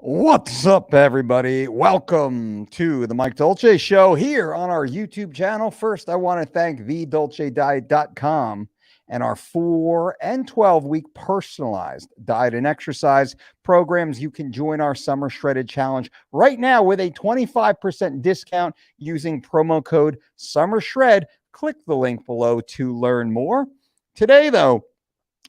What's up, everybody? Welcome to the Mike Dolce Show here on our YouTube channel. First, I want to thank thedolcediet.com and our 4 and 12-week personalized diet and exercise programs. You can join our Summer Shredded Challenge right now with a 25% discount using promo code SummerShred. Click the link below to learn more. Today, though,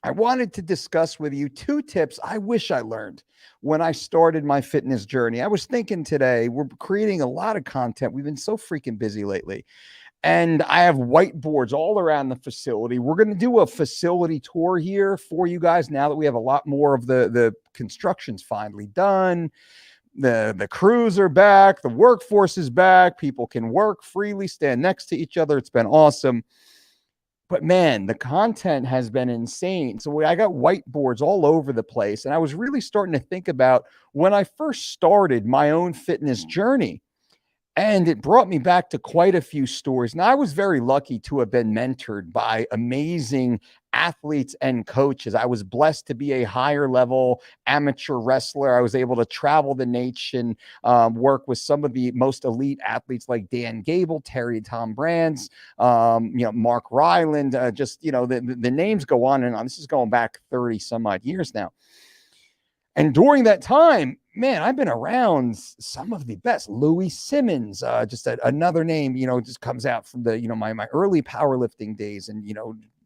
I wanted to discuss with you 2 tips I wish I learned when I started my fitness journey. I was thinking today, we're creating a lot of content. We've been so freaking busy lately. And I have whiteboards all around the facility. We're going to do a facility tour here for you guys now that we have a lot more of the construction's finally done. The crews are back. The workforce is back. People can work freely, stand next to each other. It's been awesome. But man, the content has been insane. So I got whiteboards all over the place. And I was really starting to think about when I first started my own fitness journey. And it brought me back to quite a few stories. Now, I was very lucky to have been mentored by amazing athletes and coaches. I was blessed to be a higher level amateur wrestler. I was able to travel the nation, work with some of the most elite athletes like Dan Gable, Terry Tom Brands, Mark Ryland, the names go on and on. This is going back 30 some odd years now. And during that time, man, I've been around some of the best. Louis Simmons, another name, just comes out from the, my early powerlifting days. And,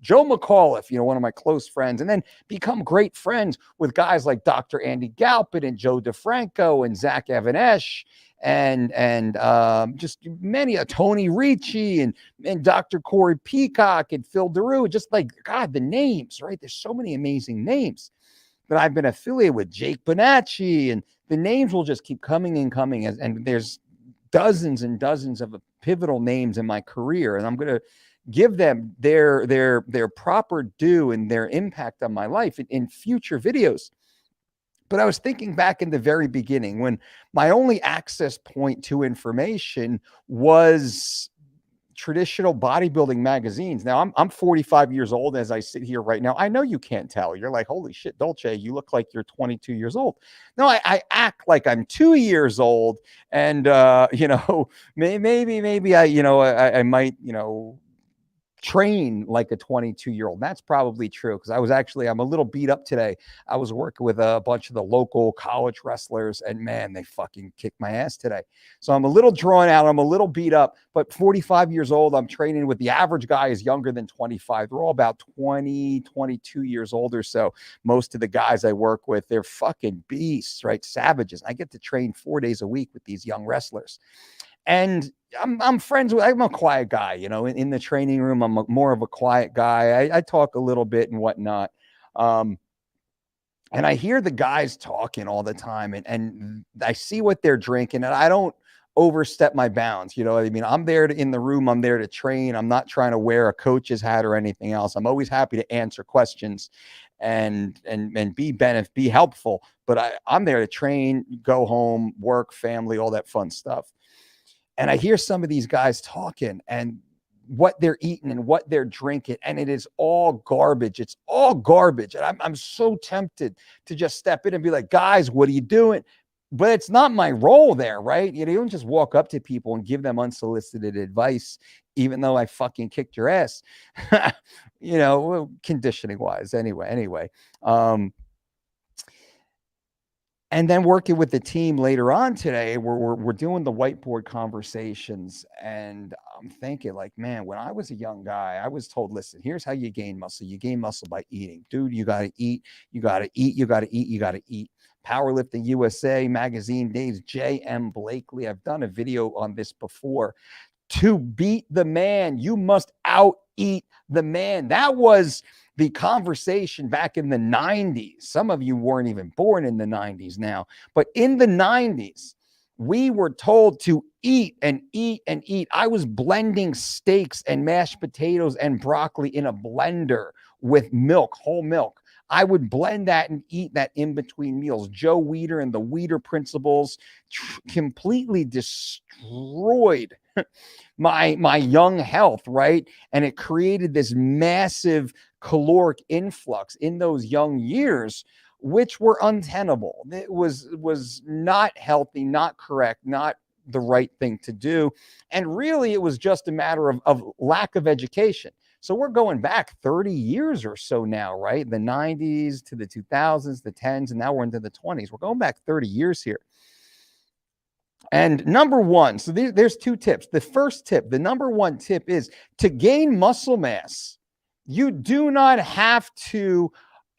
Joe McAuliffe, one of my close friends, and then become great friends with guys like Dr. Andy Galpin and Joe DeFranco and Zach Evanesh and just many, Tony Ricci and Dr. Corey Peacock and Phil Daru, just like, God, the names, right? There's so many amazing names that I've been affiliated with. Jake Bonacci, and the names will just keep coming and coming. And there's dozens and dozens of pivotal names in my career. And I'm going to give them their proper due and their impact on my life in future videos. But I was thinking back in the very beginning when my only access point to information was traditional bodybuilding magazines. Now I'm 45 years old as I sit here right now. I know you can't tell. You're like, holy shit, Dolce, you look like you're 22 years old. No, I act like I'm 2 years old. And, maybe I might, train like a 22-year-old. That's probably true because I'm a little beat up today. I was working with a bunch of the local college wrestlers and man, they fucking kicked my ass today. So I'm a little drawn out. I'm a little beat up, but 45 years old, I'm training with the average guy is younger than 25. They're all about 20, 22 years old or so. Most of the guys I work with, they're fucking beasts, right? Savages. I get to train 4 days a week with these young wrestlers. And I'm friends with, I'm a quiet guy, in the training room. I'm more of a quiet guy. I talk a little bit and whatnot. And I hear the guys talking all the time and I see what they're drinking and I don't overstep my bounds. You know what I mean? I'm there in the room. I'm there to train. I'm not trying to wear a coach's hat or anything else. I'm always happy to answer questions and be helpful, but I'm there to train, go home, work, family, all that fun stuff. And I hear some of these guys talking and what they're eating and what they're drinking, and it is all garbage. It's all garbage. And I'm so tempted to just step in and be like, guys, what are you doing? But it's not my role there, right? You don't just walk up to people and give them unsolicited advice, even though I fucking kicked your ass, conditioning wise. Anyway. And then working with the team later on today, we're doing the whiteboard conversations. And I'm thinking like, man, when I was a young guy, I was told, listen, here's how you gain muscle. You gain muscle by eating. Dude, you got to eat. You got to eat. You got to eat. You got to eat. Powerlifting USA magazine days, J.M. Blakely. I've done a video on this before. To beat the man, you must out-eat the man. That was the conversation back in the 90s. Some of you weren't even born in the 90s now, but in the 90s, we were told to eat and eat and eat. I was blending steaks and mashed potatoes and broccoli in a blender with milk, whole milk. I would blend that and eat that in between meals. Joe Weider and the Weider principles completely destroyed my young health, right? And it created this massive caloric influx in those young years which were untenable. It was not healthy, not correct, not the right thing to do. And really, it was just a matter of lack of education. So we're going back 30 years or so now, right? The 90s to the 2000s, the 10s, and now we're into the 20s. We're going back 30 years here. And number one, so there's two tips. The first tip, the number one tip is to gain muscle mass. You do not have to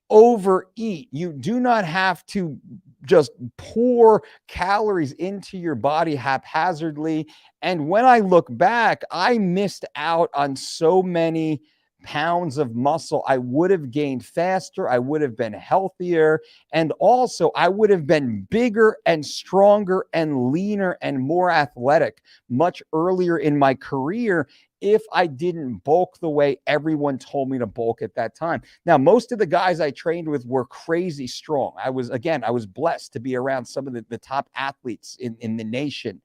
overeat. You do not have to just pour calories into your body haphazardly. And when I look back, I missed out on so many pounds of muscle. I would have gained faster. I would have been healthier. And also, I would have been bigger and stronger and leaner and more athletic much earlier in my career if I didn't bulk the way everyone told me to bulk at that time. Now, most of the guys I trained with were crazy strong. I was blessed to be around some of the top athletes in the nation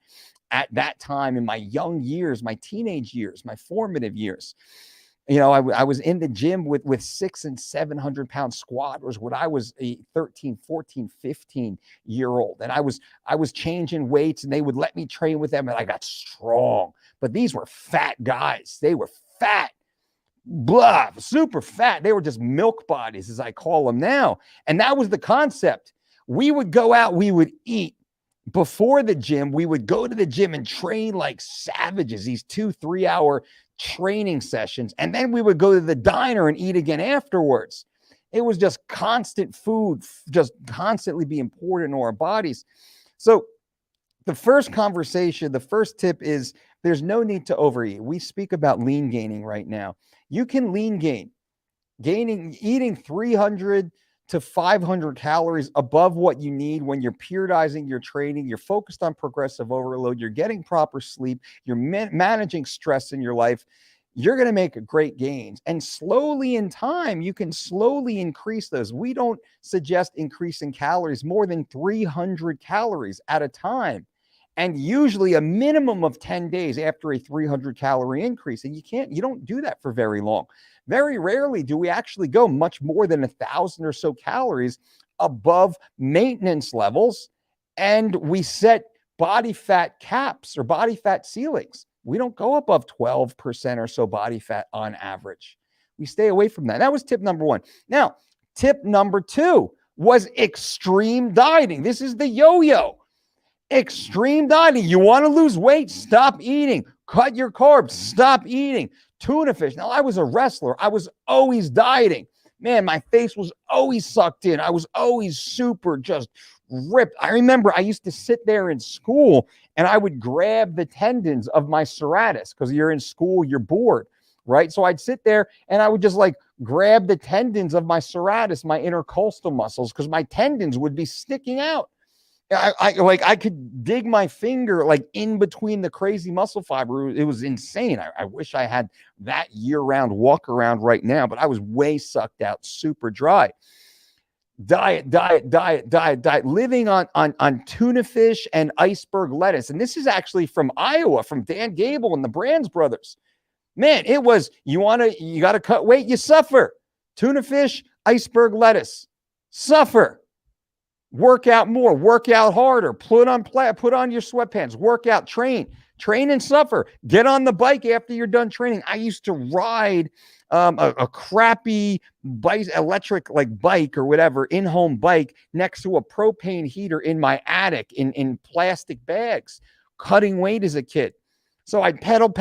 at that time in my young years, my teenage years, my formative years. You know, I was in the gym with 600 and 700 pound squatters when I was a 13, 14, 15-year-old. And I was changing weights and they would let me train with them and I got strong. But these were fat guys. They were fat, blah, super fat. They were just milk bodies, as I call them now. And that was the concept. We would go out, we would eat. Before the gym, we would go to the gym and train like savages, these 2-3 hour training sessions. And then we would go to the diner and eat again afterwards. It was just constant food, just constantly being poured into our bodies. So the first conversation, the first tip is there's no need to overeat. We speak about lean gaining right now. You can lean gain, eating 300 to 500 calories above what you need when you're periodizing your training, you're focused on progressive overload, you're getting proper sleep, you're managing stress in your life, you're going to make great gains. And slowly in time, you can slowly increase those. We don't suggest increasing calories more than 300 calories at a time. And usually a minimum of 10 days after a 300 calorie increase. And you don't do that for very long. Very rarely do we actually go much more than 1,000 or so calories above maintenance levels. And we set body fat caps or body fat ceilings. We don't go above 12% or so body fat on average. We stay away from that. That was tip number one. Now, tip number two was extreme dieting. This is the yo-yo. Extreme dieting. You want to lose weight? Stop eating. Cut your carbs. Stop eating. Tuna fish. Now, I was a wrestler. I was always dieting. Man, my face was always sucked in. I was always super just ripped. I remember I used to sit there in school and I would grab the tendons of my serratus because you're in school, you're bored, right? So I'd sit there and I would just like grab the tendons of my serratus, my intercostal muscles, because my tendons would be sticking out. I could dig my finger like in between the crazy muscle fiber. It was insane. I wish I had that year-round walk around right now, but I was way sucked out, super dry. Diet, living on tuna fish and iceberg lettuce. And this is actually from Iowa, from Dan Gable and the Brands brothers. Man, it was, you got to cut weight, you suffer. Tuna fish, iceberg lettuce, suffer. Work out more, work out harder, put on your sweatpants, work out, train and suffer. Get on the bike after you're done training. I used to ride a crappy electric like bike or whatever, in-home bike next to a propane heater in my attic in plastic bags, cutting weight as a kid. So I'd pedal,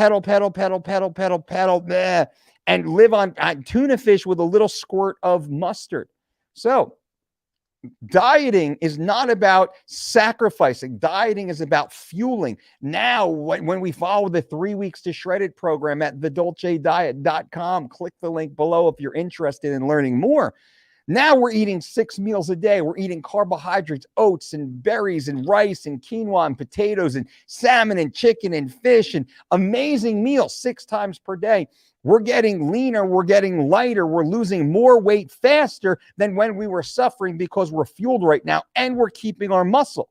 and live on tuna fish with a little squirt of mustard. So dieting is not about sacrificing. Dieting is about fueling. Now, when we follow the 3 weeks to shredded program at thedolcediet.com, click the link below if you're interested in learning more. Now we're eating 6 meals a day. We're eating carbohydrates, oats and berries and rice and quinoa and potatoes and salmon and chicken and fish and amazing meals 6 times per day. We're getting leaner, we're getting lighter, we're losing more weight faster than when we were suffering because we're fueled right now and we're keeping our muscle.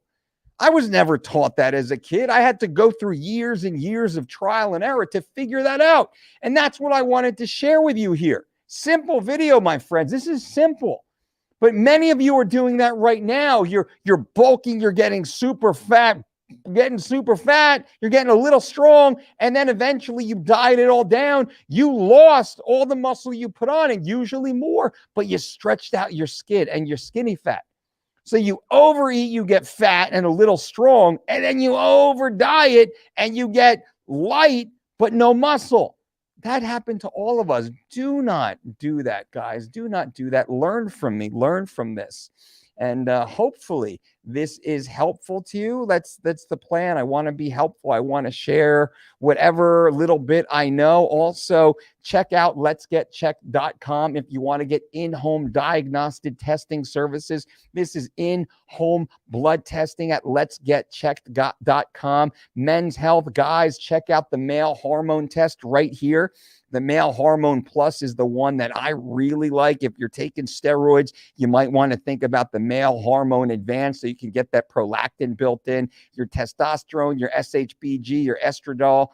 I was never taught that as a kid. I had to go through years and years of trial and error to figure that out. And that's what I wanted to share with you here. Simple video, my friends. This is simple. But many of you are doing that right now. You're bulking, you're getting super fat, you're getting a little strong, and then eventually you diet it all down. You lost all the muscle you put on, and usually more, but you stretched out your skin and you're skinny fat. So you overeat, you get fat and a little strong, and then you over diet and you get light but no muscle. That happened to all of us. Do not do that, guys. Do not do that. Learn from me. Learn from this. And hopefully this is helpful to you. That's the plan. I want to be helpful. I want to share whatever little bit I know. Also, check out letsgetchecked.com if you want to get in-home diagnostic testing services. This is in-home blood testing at letsgetchecked.com. Men's health, guys, check out the male hormone test right here. The male hormone plus is the one that I really like. If you're taking steroids, you might want to think about the male hormone advanced so you can get that prolactin built in, your testosterone, your SHBG, your estradiol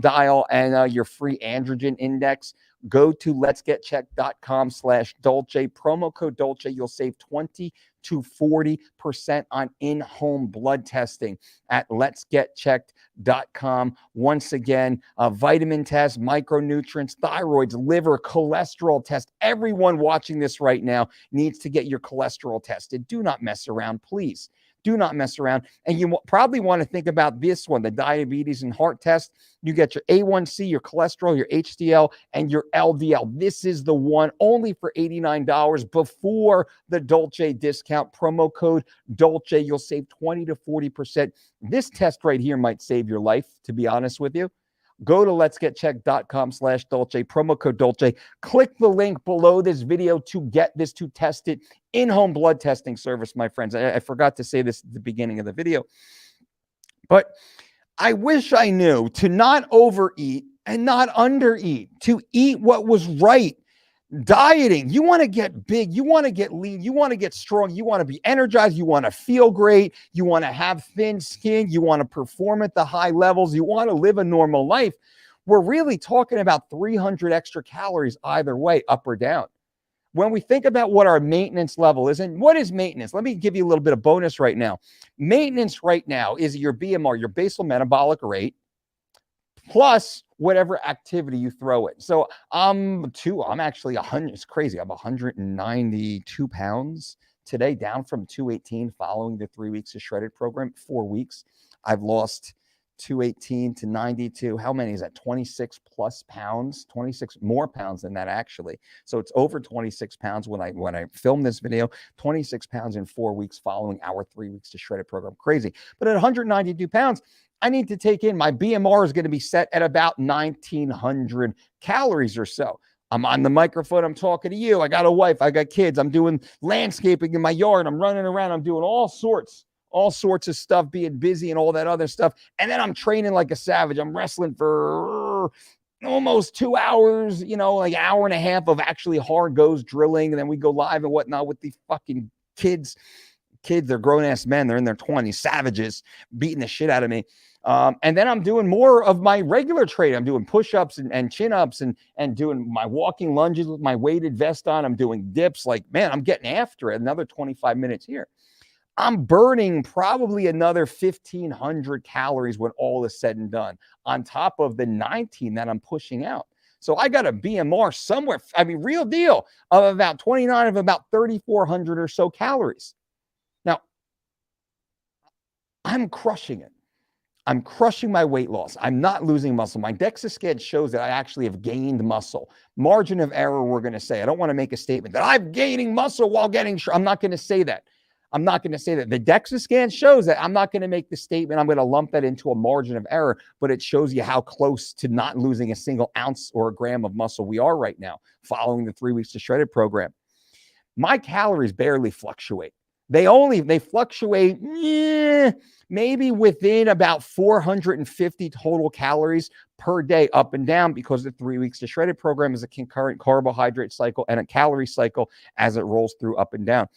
dial, and your free androgen index. Go to letsgetchecked.com/Dolce. Promo code Dolce. You'll save 20 to 40% on in-home blood testing at letsgetchecked.com. Once again, vitamin test, micronutrients, thyroids, liver, cholesterol test. Everyone watching this right now needs to get your cholesterol tested. Do not mess around, please. Do not mess around. And you probably want to think about this one, the diabetes and heart test. You get your A1C, your cholesterol, your HDL, and your LDL. This is the one only for $89 before the Dolce discount. Promo code Dolce. You'll save 20 to 40%. This test right here might save your life, to be honest with you. Go to letsgetchecked.com/Dolce, promo code Dolce. Click the link below this video to get this, to test it. In-home blood testing service, my friends. I forgot to say this at the beginning of the video, but I wish I knew to not overeat and not undereat, to eat what was right. Dieting, you want to get big, you want to get lean, you want to get strong, you want to be energized, you want to feel great, you want to have thin skin, you want to perform at the high levels, you want to live a normal life. We're really talking about 300 extra calories either way, up or down. When we think about what our maintenance level is, and what is maintenance? Let me give you a little bit of bonus right now. Maintenance right now is your BMR, your basal metabolic rate, plus whatever activity you throw in. So I'm actually 100, it's crazy. I'm 192 pounds today, down from 218 following the 3 weeks of shredded program, 4 weeks. I've lost 218 to 92. How many is that? 26 plus pounds, 26 more pounds than that actually. So it's over 26 pounds when I filmed this video, 26 pounds in 4 weeks following our 3 weeks to shredded program. Crazy. But at 192 pounds, I need to take in, my BMR is going to be set at about 1,900 calories or so. I'm on the microphone. I'm talking to you. I got a wife. I got kids. I'm doing landscaping in my yard. I'm running around. I'm doing all sorts of stuff, being busy and all that other stuff. And then I'm training like a savage. I'm wrestling for almost 2 hours, like an hour and a half of actually hard goes drilling. And then we go live and whatnot with the fucking kids. They're grown-ass men. They're in their 20s, savages, beating the shit out of me. And then I'm doing more of my regular training. I'm doing push-ups and chin-ups and doing my walking lunges with my weighted vest on. I'm doing dips. Like, man, I'm getting after it. Another 25 minutes here. I'm burning probably another 1,500 calories when all is said and done, on top of the 19 that I'm pushing out. So I got a BMR somewhere, real deal, of about 29, of about 3,400 or so calories. Now, I'm crushing it. I'm crushing my weight loss. I'm not losing muscle. My DEXA scan shows that I actually have gained muscle. Margin of error, we're going to say. I don't want to make a statement that I'm gaining muscle while getting short. I'm not going to say that. I'm not going to say that. The DEXA scan shows that. I'm not going to make the statement. I'm going to lump that into a margin of error, but it shows you how close to not losing a single ounce or a gram of muscle we are right now following the 3 weeks to shredded program. My calories barely fluctuate. They fluctuate maybe within about 450 total calories per day up and down, because the 3 weeks to shredded program is a concurrent carbohydrate cycle and a calorie cycle as it rolls through up and down.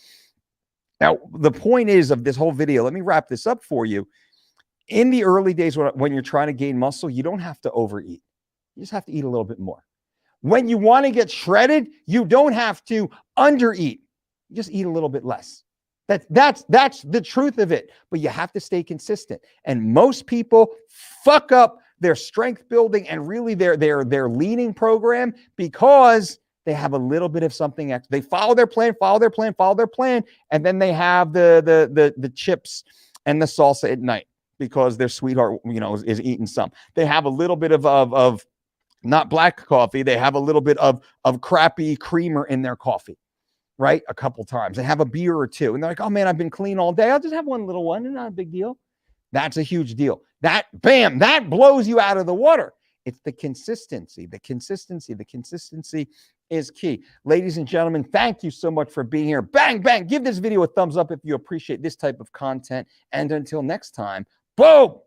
Now, the point is of this whole video, let me wrap this up for you. In the early days when you're trying to gain muscle, you don't have to overeat. You just have to eat a little bit more. When you want to get shredded, you don't have to undereat. just eat a little bit less. That's the truth of it. But you have to stay consistent. And most people fuck up their strength building and really their leaning program because they have a little bit of something extra. They follow their plan, and then they have the chips and the salsa at night because their sweetheart, is eating some. They have a little bit of not black coffee. They have a little bit of crappy creamer in their coffee, right? A couple times. They have a beer or two, and they're like, oh man, I've been clean all day. I'll just have one little one. It's not a big deal. That's a huge deal. That blows you out of the water. It's the consistency. The consistency is key. Ladies and gentlemen, thank you so much for being here. Bang, bang. Give this video a thumbs up if you appreciate this type of content. And until next time, boom.